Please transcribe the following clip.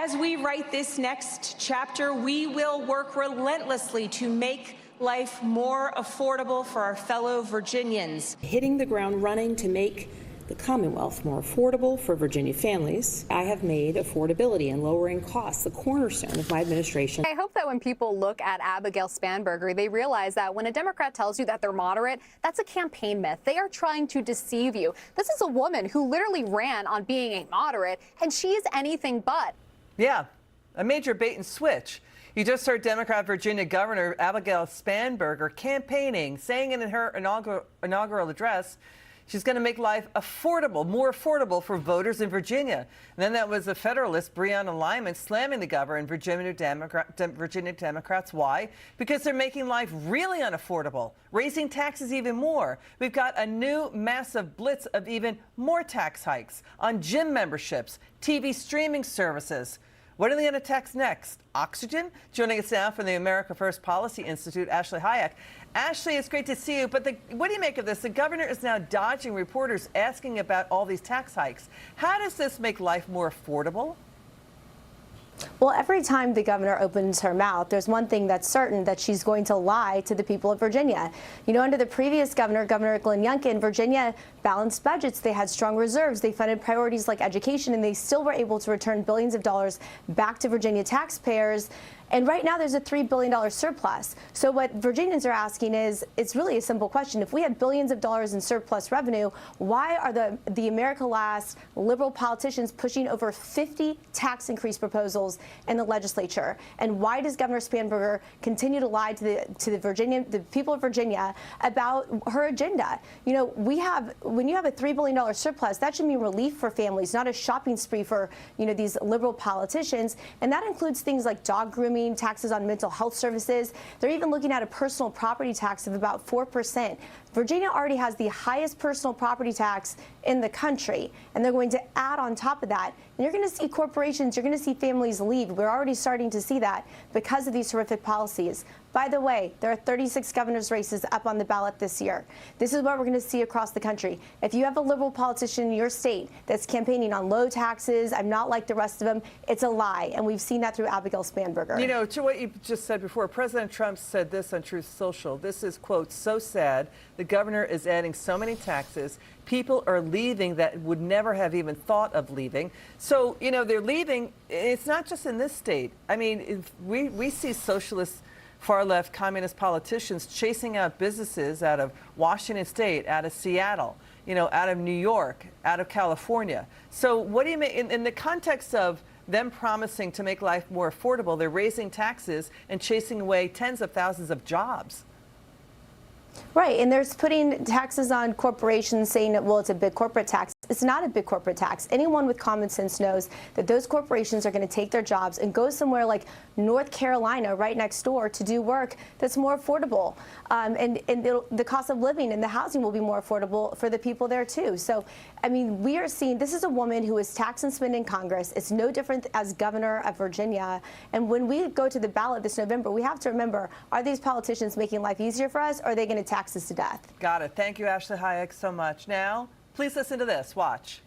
As we write this next chapter, we will work relentlessly to make life more affordable for our fellow Virginians. Hitting the ground running to make the Commonwealth more affordable for Virginia families. I have made affordability and lowering costs the cornerstone of my administration. I hope that when people look at Abigail Spanberger, they realize that when a Democrat tells you that they're moderate, that's a campaign myth. They are trying to deceive you. This is a woman who literally ran on being a moderate, and she's anything but. Yeah, a major bait and switch. You just heard Democrat Virginia Governor Abigail Spanberger campaigning, saying in her inaugural address, she's going to make life affordable, more affordable for voters in Virginia. And then that was the Federalist, Breonna Lyman, slamming the governor and Virginia Democrats. Why? Because they're making life really unaffordable, raising taxes even more. We've got a new massive blitz of even more tax hikes on gym memberships, TV streaming services. What are they going to tax next? Oxygen? Joining us now from the America First Policy Institute, Ashley Hayek. Ashley, it's great to see you, but what do you make of this? The governor is now dodging reporters asking about all these tax hikes. How does this make life more affordable? Well, every time the governor opens her mouth, there's one thing that's certain, that she's going to lie to the people of Virginia. You know, under the previous governor, Governor Glenn Youngkin, Virginia balanced budgets. They had strong reserves. They funded priorities like education, and they still were able to return billions of dollars back to Virginia taxpayers. And right now there's a $3 billion surplus. So what Virginians are asking is, it's really a simple question. If we have billions of dollars in surplus revenue, why are the America Last liberal politicians pushing over 50 tax increase proposals in the legislature? And why does Governor Spanberger continue to lie to the people of Virginia about her agenda? You know, when you have a $3 billion surplus, that should mean relief for families, not a shopping spree for, you know, these liberal politicians. And that includes things like dog grooming, taxes on mental health services. They're even looking at a personal property tax of about 4%. Virginia already has the highest personal property tax in the country, and they're going to add on top of that. And you're going to see corporations, you're going to see families leave. We're already starting to see that because of these horrific policies. By the way, there are 36 governor's races up on the ballot this year. This is what we're going to see across the country. If you have a liberal politician in your state that's campaigning on low taxes, I'm not like the rest of them, it's a lie. And we've seen that through Abigail Spanberger. You know, to what you just said before, President Trump said this on Truth Social. This is, quote, so sad. The governor is adding so many taxes. People are leaving that would never have even thought of leaving. So, you know, they're leaving. It's not just in this state. I mean, we see socialist, far-left communist politicians chasing out businesses out of Washington State, out of Seattle, you know, out of New York, out of California. So what do you make in the context of them promising to make life more affordable? They're raising taxes and chasing away tens of thousands of jobs. Right, and they're putting taxes on corporations, saying that, well, it's a big corporate tax. It's not a big corporate tax. Anyone with common sense knows that those corporations are going to take their jobs and go somewhere like North Carolina, right next door, to do work that's more affordable. And the cost of living and the housing will be more affordable for the people there, too. So, I mean, we are seeing this is a woman who is tax and spend in Congress. It's no different as governor of Virginia. And when we go to the ballot this November, we have to remember, are these politicians making life easier for us, or are they going to tax us to death? Got it. Thank you, Ashley Hayek, so much. Now, please listen to this. Watch.